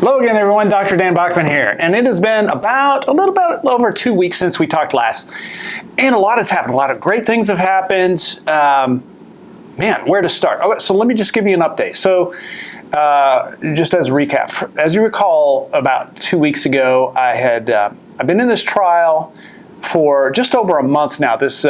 Hello again, everyone. Dr. Dan Bachman here, and it has been about a little bit over 2 weeks since we talked last, and a lot has happened. A lot of great things have happened. Man, where to start? Okay, so let me just give you an update. So, just as a recap, as you recall, about 2 weeks ago, I've been in this trial for just over a month now. This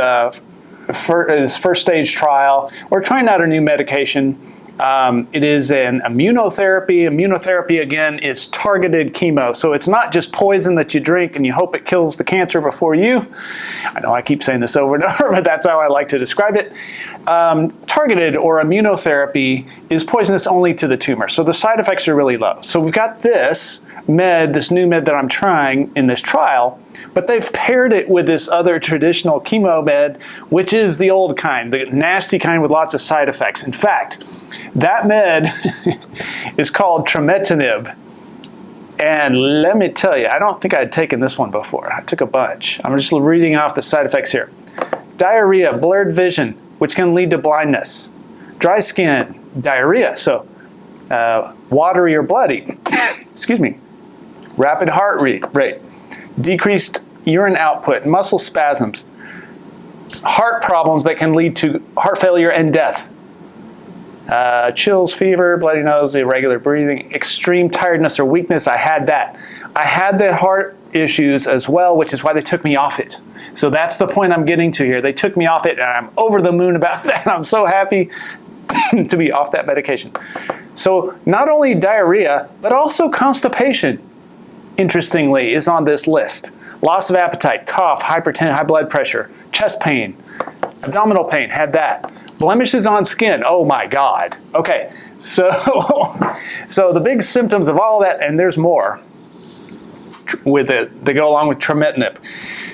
first stage trial. We're trying out a new medication. It is an immunotherapy. Immunotherapy, again, is targeted chemo. So it's not just poison that you drink and you hope it kills the cancer before you. I know I keep saying this over and over, but that's how I like to describe it. Targeted or immunotherapy is poisonous only to the tumor. So the side effects are really low. So we've got this new med that I'm trying in this trial, but they've paired it with this other traditional chemo med, which is the old kind, the nasty kind with lots of side effects. In fact, that med is called Trametinib. And let me tell you, I don't think I'd taken this one before. I took a bunch. I'm just reading off the side effects here. Diarrhea, blurred vision, which can lead to blindness. Dry skin, diarrhea, so watery or bloody. Excuse me. Rapid heart rate, decreased urine output, muscle spasms, heart problems that can lead to heart failure and death. Chills, fever, bloody nose, irregular breathing, extreme tiredness or weakness. I had that. I had the heart issues as well, which is why they took me off it. So that's the point I'm getting to here. They took me off it, and I'm over the moon about that. I'm so happy to be off that medication. So not only diarrhea, but also constipation, interestingly, is on this list. Loss of appetite, cough, hypertension, high blood pressure, chest pain, abdominal pain, had that. Blemishes on skin, oh my God. Okay, so, so the big symptoms of all that, and there's more with it, they go along with Trametinib.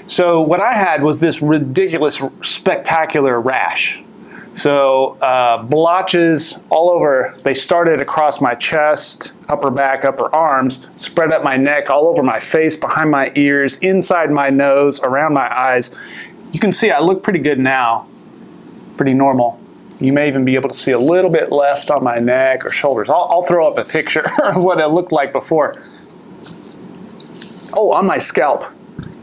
So what I had was this ridiculous, spectacular rash. So blotches all over, they started across my chest, upper back, upper arms, spread up my neck, all over my face, behind my ears, inside my nose, around my eyes. You can see I look pretty good now, pretty normal. You may even be able to see a little bit left on my neck or shoulders. I'll throw up a picture of what it looked like before. Oh, on my scalp.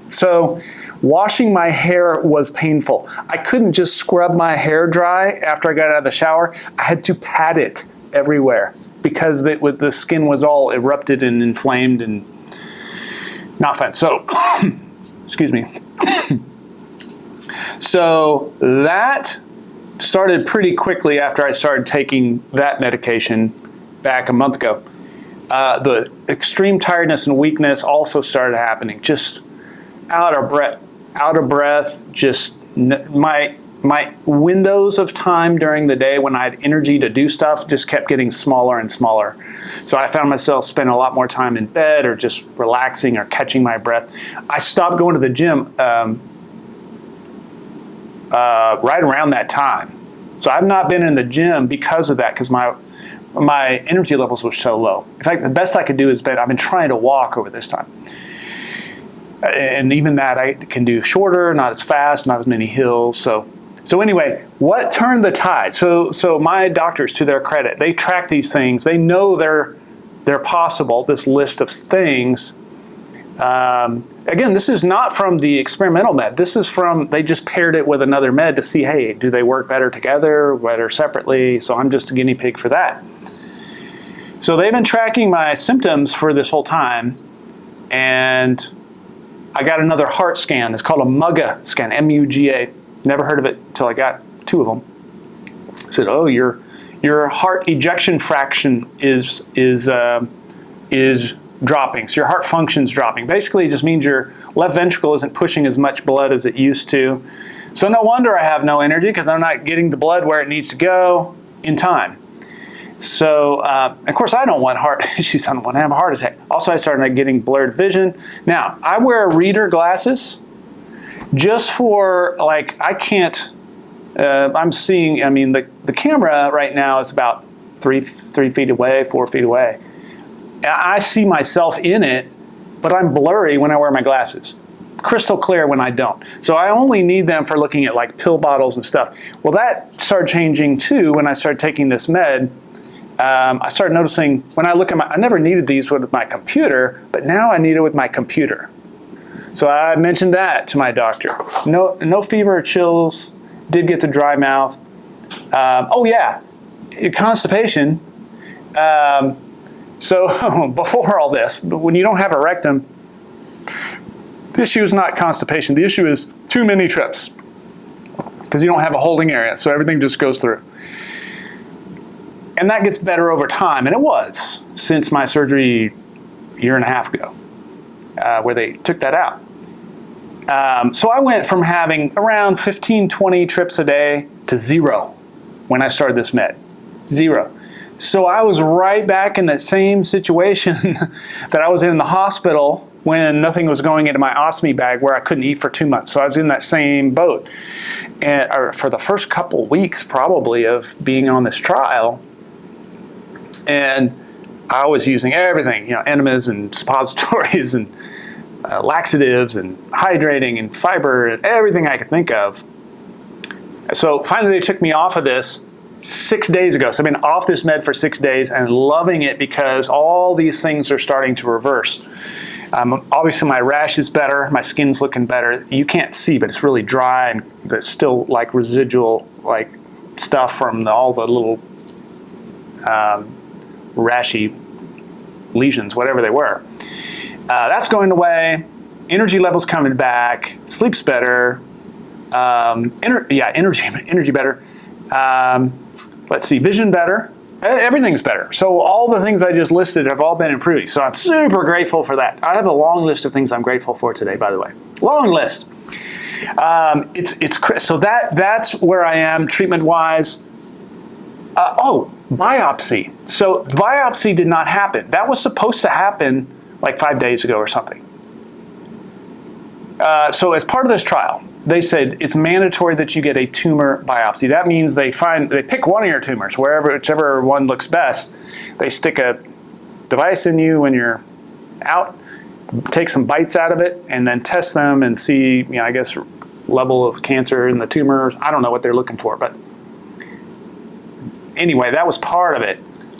So washing my hair was painful. I couldn't just scrub my hair dry after I got out of the shower. I had to pat it everywhere because the skin was all erupted and inflamed and not fun. So, excuse me. So that started pretty quickly after I started taking that medication back a month ago. The extreme tiredness and weakness also started happening. Just out of breath, just my windows of time during the day when I had energy to do stuff just kept getting smaller and smaller. So I found myself spending a lot more time in bed or just relaxing or catching my breath. I stopped going to the gym right around that time. So I've not been in the gym because of that, because my energy levels were so low. In fact, the best I could do is I've been trying to walk over this time. And even that I can do shorter, not as fast, not as many hills. So anyway, what turned the tide? So my doctors, to their credit, they track these things. They know they're possible, this list of things. Again, this is not from the experimental med. This is from, they just paired it with another med to see, hey, do they work better together, better separately? So I'm just a guinea pig for that. So they've been tracking my symptoms for this whole time, and I got another heart scan. It's called a MUGA scan, M-U-G-A. Never heard of it until I got 2 of them. I said, oh, your heart ejection fraction is dropping. So your heart function's dropping. Basically, it just means your left ventricle isn't pushing as much blood as it used to. So no wonder I have no energy, because I'm not getting the blood where it needs to go in time. So, of course, I don't want heart issues. I don't want to have a heart attack. Also, I started getting blurred vision. Now, I wear reader glasses just for, like, I can't, I'm seeing, I mean, the camera right now is about 3 feet away, 4 feet away. I see myself in it, but I'm blurry when I wear my glasses. Crystal clear when I don't. So I only need them for looking at like pill bottles and stuff. Well, that started changing too when I started taking this med. I started noticing when I look at I never needed these with my computer, but now I need it with my computer. So I mentioned that to my doctor. No fever or chills, did get the dry mouth. Oh yeah, constipation. So before all this, when you don't have a rectum, the issue is not constipation. The issue is too many trips because you don't have a holding area, so everything just goes through. And that gets better over time, and it was since my surgery a year and a half ago, where they took that out. So I went from having around 15, 20 trips a day to 0 when I started this med. 0. So I was right back in that same situation that I was in the hospital when nothing was going into my ostomy bag where I couldn't eat for 2 months. So I was in that same boat. And for the first couple weeks probably of being on this trial, and I was using everything, enemas and suppositories and laxatives and hydrating and fiber and everything I could think of. So finally they took me off of this 6 days ago. So I've been off this med for 6 days and loving it because all these things are starting to reverse. Obviously my rash is better, my skin's looking better. You can't see, but it's really dry and there's still like residual like stuff from all the little rashy lesions, whatever they were. That's going away. Energy levels coming back. Sleep's better. Energy better. Let's see, vision better. Everything's better. So all the things I just listed have all been improving. So I'm super grateful for that. I have a long list of things I'm grateful for today, by the way. Long list. So that's where I am treatment-wise. Biopsy. So biopsy did not happen. That was supposed to happen like 5 days ago or something. So as part of this trial, they said it's mandatory that you get a tumor biopsy. That means they pick one of your tumors, whichever one looks best. They stick a device in you when you're out, take some bites out of it, and then test them and see, I guess, level of cancer in the tumor. I don't know what they're looking for, but anyway, that was part of it.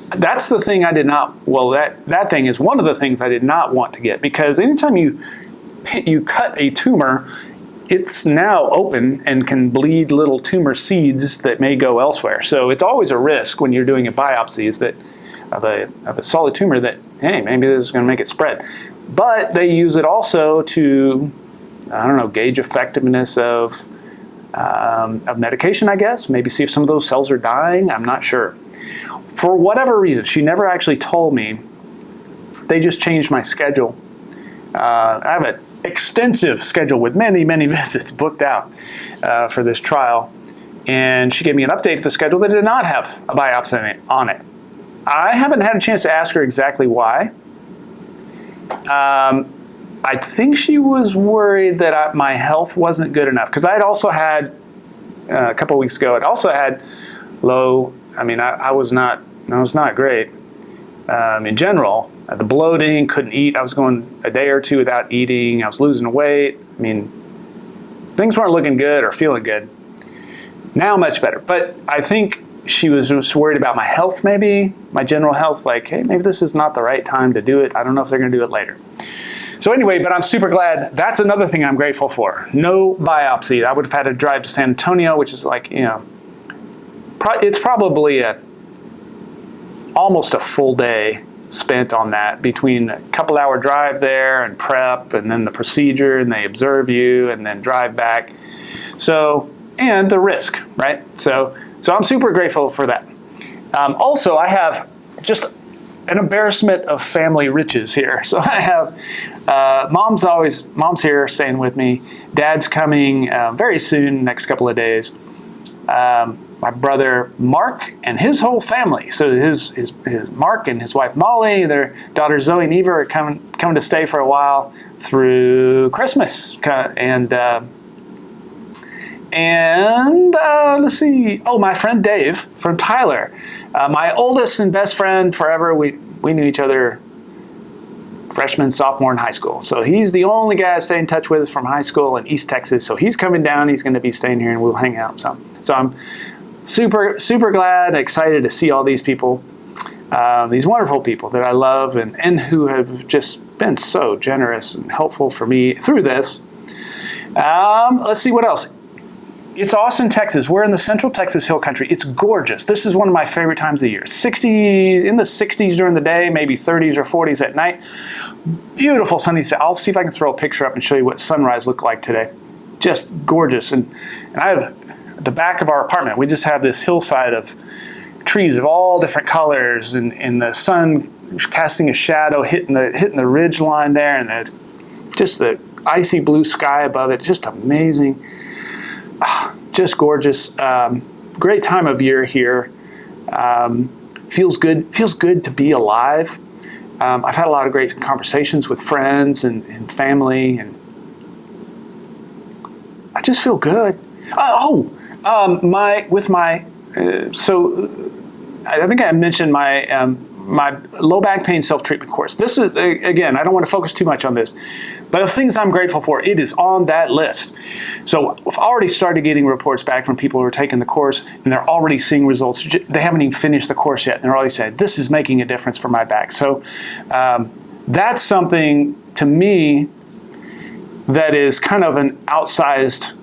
That's the thing I did not, that thing is one of the things I did not want to get, because anytime you cut a tumor, it's now open and can bleed little tumor seeds that may go elsewhere. So it's always a risk when you're doing a biopsy is that of a solid tumor that, hey, maybe this is going to make it spread. But they use it also to, gauge effectiveness of medication, I guess. Maybe see if some of those cells are dying. I'm not sure. For whatever reason, she never actually told me. They just changed my schedule. I have an extensive schedule with many, many visits booked out for this trial. And she gave me an update of the schedule that did not have a biopsy on it. I haven't had a chance to ask her exactly why. I think she was worried that my health wasn't good enough, because I had also had, a couple of weeks ago, I'd also had low, I was not great in general. The bloating, couldn't eat. I was going a day or two without eating. I was losing weight. Things weren't looking good or feeling good. Now much better. But I think she was just worried about my health maybe, my general health, like, hey, maybe this is not the right time to do it. I don't know if they're going to do it later. So anyway, but I'm super glad. That's another thing I'm grateful for. No biopsy. I would have had to drive to San Antonio, which is like, it's probably almost a full day spent on that, between a couple hour drive there and prep and then the procedure, and they observe you and then drive back. So, and the risk, right? So I'm super grateful for that. Also, I have just an embarrassment of family riches here. So I have, mom's here staying with me. Dad's coming very soon, next couple of days. My brother Mark and his whole family. So his Mark and his wife Molly, their daughter Zoe and Eva are coming to stay for a while through Christmas. And let's see. Oh, my friend Dave from Tyler, my oldest and best friend forever. We knew each other freshman, sophomore in high school. So he's the only guy I stay in touch with from high school in East Texas. So he's coming down. He's going to be staying here, and we'll hang out some. So I'm super, super glad, excited to see all these people. these wonderful people that I love and who have just been so generous and helpful for me through this. Let's see what else. It's Austin, Texas. We're in the Central Texas Hill Country. It's gorgeous. This is one of my favorite times of the year. In the 60s during the day, maybe 30s or 40s at night. Beautiful sunny day. I'll see if I can throw a picture up and show you what sunrise looked like today. Just gorgeous. And I have at the back of our apartment, we just have this hillside of trees of all different colors, and the sun casting a shadow hitting the ridge line there, and just the icy blue sky above it. Just amazing. Just gorgeous. Great time of year here. Feels good. Feels good to be alive. I've had a lot of great conversations with friends and family, and I just feel good. So I think I mentioned my low back pain self-treatment course. This is, again, I don't want to focus too much on this, but of things I'm grateful for, it is on that list. So I've already started getting reports back from people who are taking the course, and they're already seeing results. They haven't even finished the course yet, and they're already saying, this is making a difference for my back. So that's something, to me, that is kind of an outsized,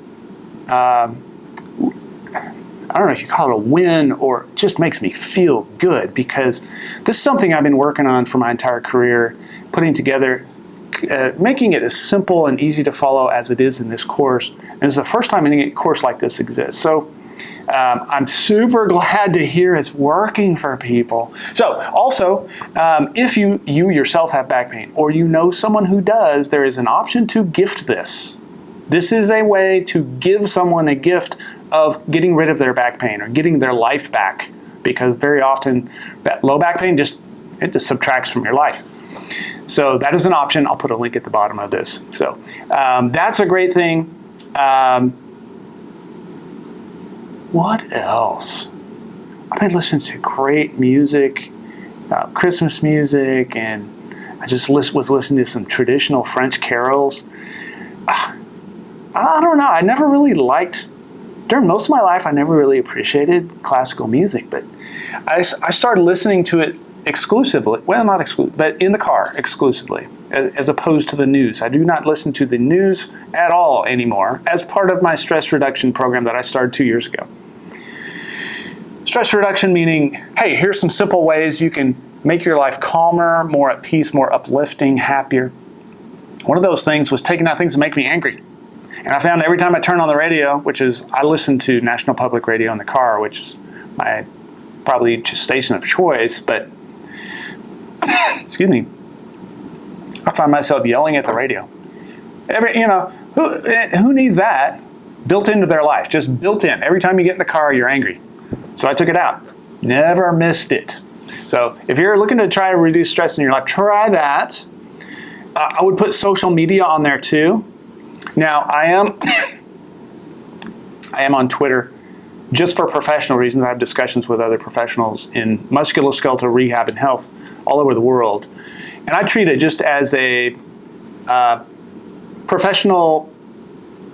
I don't know if you call it a win, or just makes me feel good, because this is something I've been working on for my entire career, putting together, making it as simple and easy to follow as it is in this course. And it's the first time any course like this exists. So I'm super glad to hear it's working for people. So also, if you yourself have back pain, or you know someone who does, there is an option to gift this. This is a way to give someone a gift of getting rid of their back pain or getting their life back, because very often that low back pain just subtracts from your life. So that is an option. I'll put a link at the bottom of this. So that's a great thing. What else? I've been listening to great music, Christmas music, and I just was listening to some traditional French carols. I don't know. I never really during most of my life, I never really appreciated classical music, but I started listening to it exclusively. Well, not exclusively, but in the car exclusively, as opposed to the news. I do not listen to the news at all anymore as part of my stress reduction program that I started 2 years ago. Stress reduction meaning, hey, here's some simple ways you can make your life calmer, more at peace, more uplifting, happier. One of those things was taking out things that make me angry. And I found every time I turn on the radio, I listen to National Public Radio in the car, which is my probably station of choice, but excuse me, I find myself yelling at the radio. Who needs that built into their life? Just built in. Every time you get in the car, you're angry. So I took it out. Never missed it. So if you're looking to try to reduce stress in your life, try that. I would put social media on there too. Now, I am on Twitter just for professional reasons. I have discussions with other professionals in musculoskeletal rehab and health all over the world. And I treat it just as a professional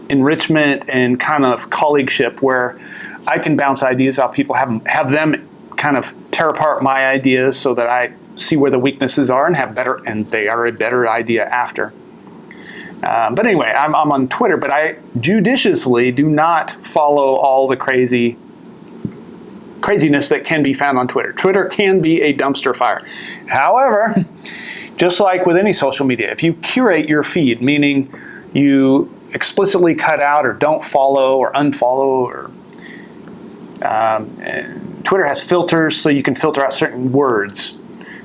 enrichment and kind of colleagueship, where I can bounce ideas off people, have them kind of tear apart my ideas so that I see where the weaknesses are and they are a better idea after. But anyway, I'm on Twitter, but I judiciously do not follow all the craziness that can be found on Twitter. Twitter can be a dumpster fire. However, just like with any social media, if you curate your feed, meaning you explicitly cut out or don't follow or unfollow, or Twitter has filters, so you can filter out certain words.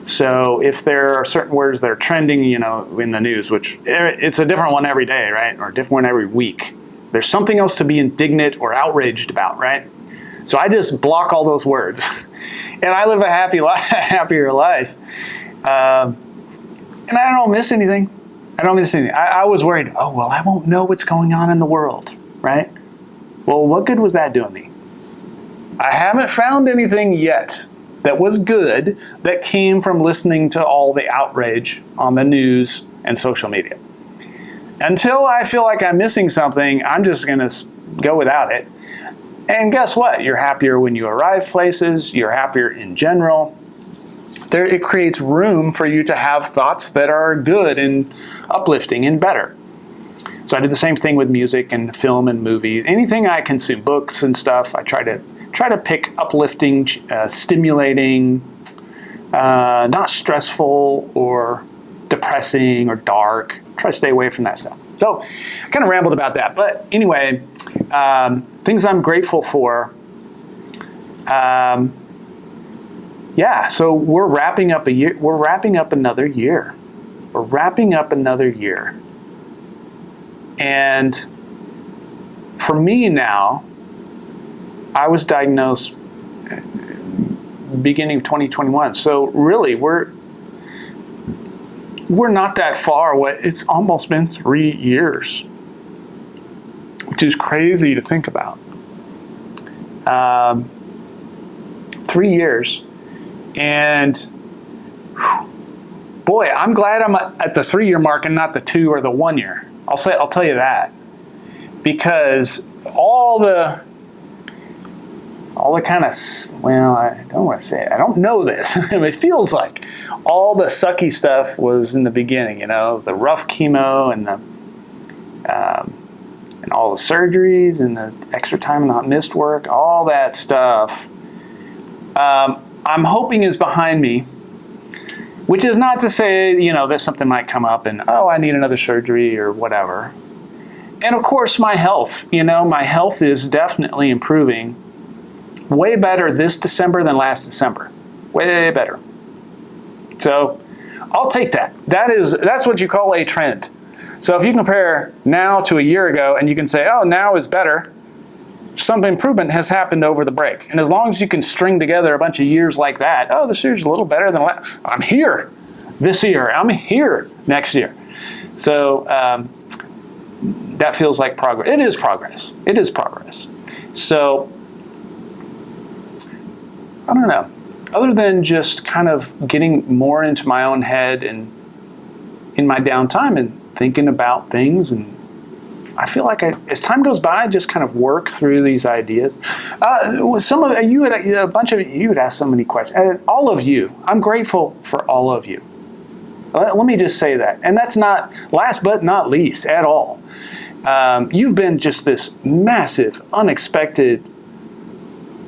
So if there are certain words that are trending, in the news, which it's a different one every day, right? Or a different one every week. There's something else to be indignant or outraged about, right? So I just block all those words. And I live a happier life. And I don't miss anything. I was worried, I won't know what's going on in the world, right? Well, what good was that doing me? I haven't found anything yet that was good that came from listening to all the outrage on the news and social media. Until I feel like I'm missing something, I'm just going to go without it. And guess what? You're happier when you arrive places. You're happier in general. it creates room for you to have thoughts that are good and uplifting and better. So I do the same thing with music and film and movie. Anything I consume, books and stuff, I try to pick uplifting, stimulating, not stressful or depressing or dark. Try to stay away from that stuff. So I kind of rambled about that. But anyway, things I'm grateful for. Yeah, so we're wrapping up a year. We're wrapping up another year. We're wrapping up another year. And for me now, I was diagnosed beginning of 2021. So really, we're not that far away. It's almost been 3 years, which is crazy to think about. 3 years. And boy, I'm glad I'm at the 3 year mark and not the 2 or the 1 year. I'll tell you that, because all the kind of, well, I don't want to say it. I don't know this. It feels like all the sucky stuff was in the beginning. You know, the rough chemo and and all the surgeries and the extra time and not missed work, all that stuff. I'm hoping is behind me. Which is not to say, you know, that something might come up and, oh, I need another surgery or whatever. And of course, my health, my health is definitely improving. Way better this December than last December. Way better. So I'll take that. That's what you call a trend. So if you compare now to a year ago and you can say, oh, now is better, some improvement has happened over the break. And as long as you can string together a bunch of years like that, oh, this year's a little better than last. I'm here this year. I'm here next year. So that feels like progress. It is progress. It is progress. So I don't know. Other than just kind of getting more into my own head and in my downtime and thinking about things, and I feel like as time goes by, I just kind of work through these ideas. Some of you, a bunch of you, would ask so many questions. All of you, I'm grateful for all of you. Let me just say that, and that's not last but not least at all. You've been just this massive, unexpected,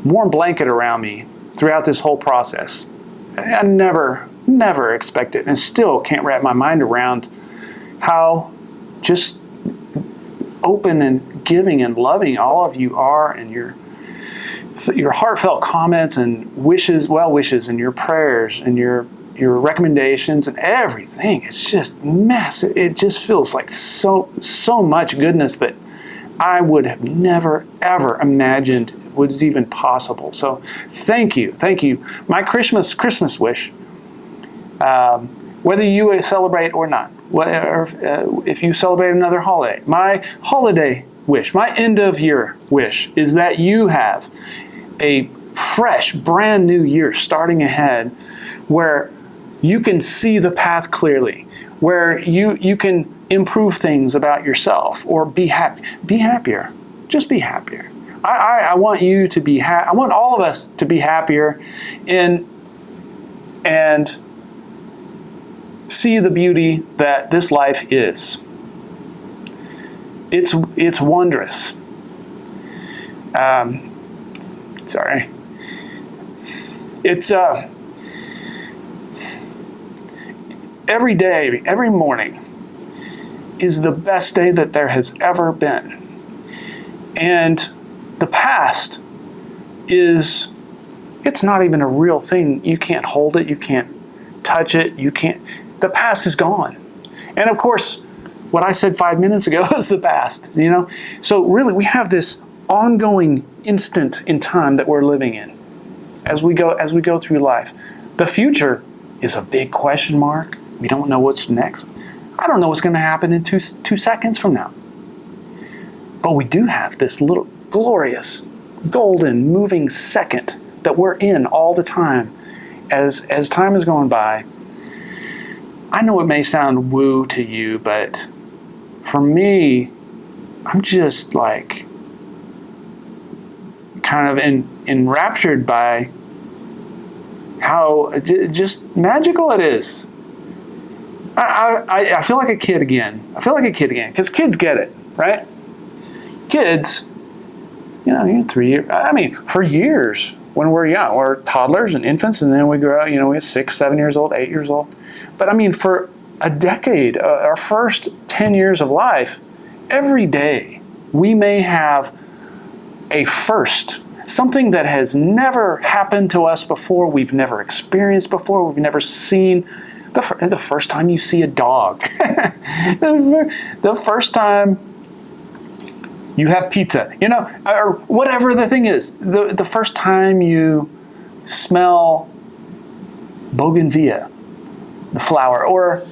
warm blanket around me throughout this whole process. I never expected, and still can't wrap my mind around how just open and giving and loving all of you are, and your heartfelt comments and wishes, well wishes, and your prayers and your recommendations and everything. It's just massive. It just feels like so much goodness that I would have never ever imagined was even possible. So thank you. My Christmas wish, whether you celebrate or not, or if you celebrate another holiday, my holiday wish, my end of year wish is that you have a fresh, brand new year starting ahead where you can see the path clearly, where you can improve things about yourself or be happier. Just be happier. I want you to be I want all of us to be happier and see the beauty that this life is. It's wondrous. Sorry. It's every day, every morning is the best day that there has ever been. And the past it's not even a real thing. You can't hold it. You can't touch it. The past is gone. And of course, what I said 5 minutes ago is the past, So really, we have this ongoing instant in time that we're living in as we go through life. The future is a big question mark. We don't know what's next. I don't know what's going to happen in 2 seconds from now. But we do have this little glorious, golden, moving second that we're in all the time as time is going by. I know it may sound woo to you, but for me, I'm just like kind of enraptured by how just magical it is. I feel like a kid again. I feel like a kid again because kids get it, right? Kids, you're 3 years. I mean, for years when we're young, we're toddlers and infants, and then we grow. We're 6, 7 years old, 8 years old. But I mean, for a decade, our first 10 years of life, every day we may have a first. Something that has never happened to us before, we've never experienced before, we've never seen. The first time you see a dog, the first time you have pizza, or whatever the thing is, the first time you smell bougainvillea, the flower, or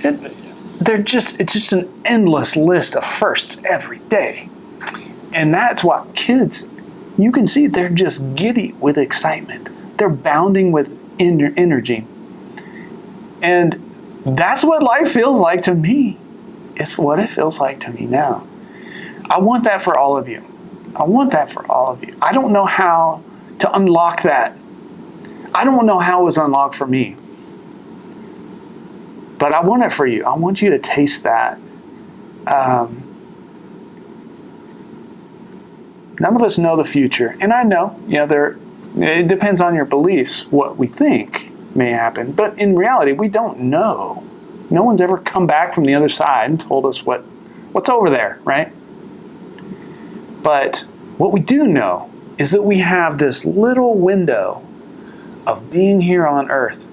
it's just an endless list of firsts every day. And that's what kids, you can see they're just giddy with excitement. They're bounding with energy. And that's what life feels like to me. It's what it feels like to me now. I want that for all of you. I want that for all of you. I don't know how to unlock that. I don't know how it was unlocked for me. But I want it for you. I want you to taste that. None of us know the future. And I know, it depends on your beliefs, what we think may happen. But in reality, we don't know. No one's ever come back from the other side and told us what's over there, right? But what we do know is that we have this little window of being here on earth.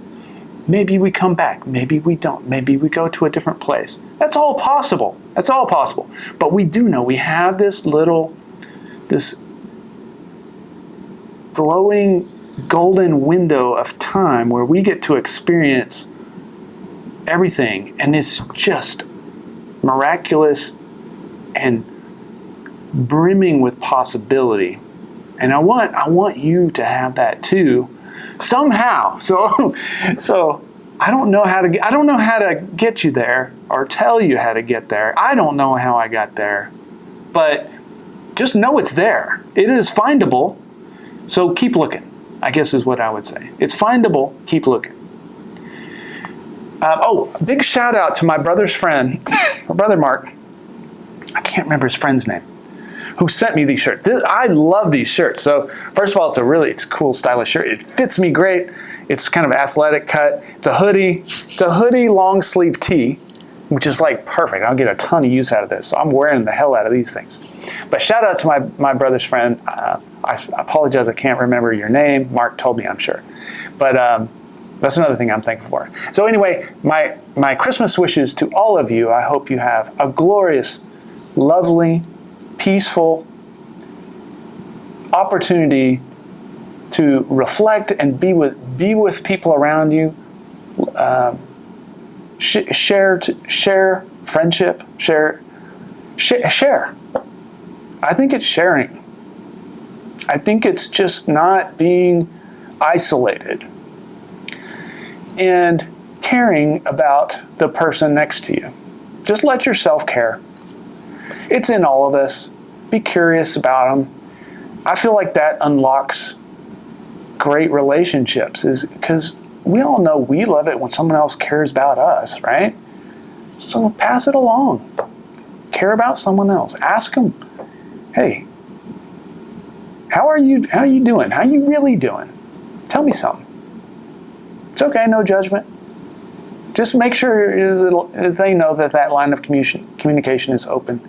Maybe we come back. Maybe we don't. Maybe we go to a different place. That's all possible. That's all possible. But we do know we have this glowing golden window of time where we get to experience everything, and it's just miraculous and brimming with possibility. And I want you to have that too, somehow. So I don't know how to get you there or tell you how to get there. I don't know how I got there, but just know it's there. It is findable. So keep looking, I guess is what I would say. It's findable. Keep looking. Big shout out to my brother's friend, my brother Mark. I can't remember his friend's name, who sent me these shirts. I love these shirts. So first of all, it's a cool, stylish shirt. It fits me great. It's kind of athletic cut. It's a hoodie. It's a hoodie long sleeve tee, which is like perfect. I'll get a ton of use out of this. So I'm wearing the hell out of these things. But shout out to my brother's friend. I apologize, I can't remember your name. Mark told me, I'm sure. But that's another thing I'm thankful for. So anyway, my Christmas wishes to all of you. I hope you have a glorious, lovely, peaceful opportunity to reflect and be with people around you. Share friendship. Share. I think it's sharing. I think it's just not being isolated and caring about the person next to you. Just let yourself care. It's in all of us. Be curious about them. I feel like that unlocks great relationships, is because we all know we love it when someone else cares about us, right? So pass it along. Care about someone else. Ask them, hey, how are you doing? How are you really doing? Tell me something. It's okay, no judgment. Just make sure they know that line of communication is open.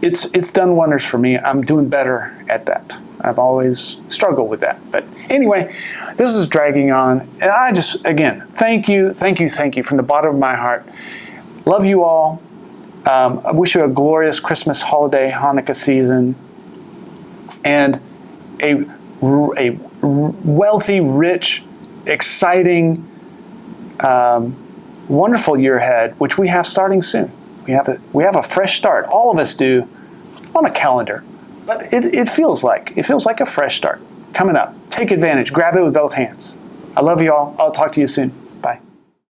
It's done wonders for me. I'm doing better at that. I've always struggled with that. But anyway, this is dragging on. And I just, again, thank you from the bottom of my heart. Love you all. I wish you a glorious Christmas holiday, Hanukkah season, and a wealthy, rich, exciting, wonderful year ahead, which we have starting soon. We have a fresh start. All of us do on a calendar, but it feels like a fresh start coming up. Take advantage. Grab it with both hands. I love you all. I'll talk to you soon.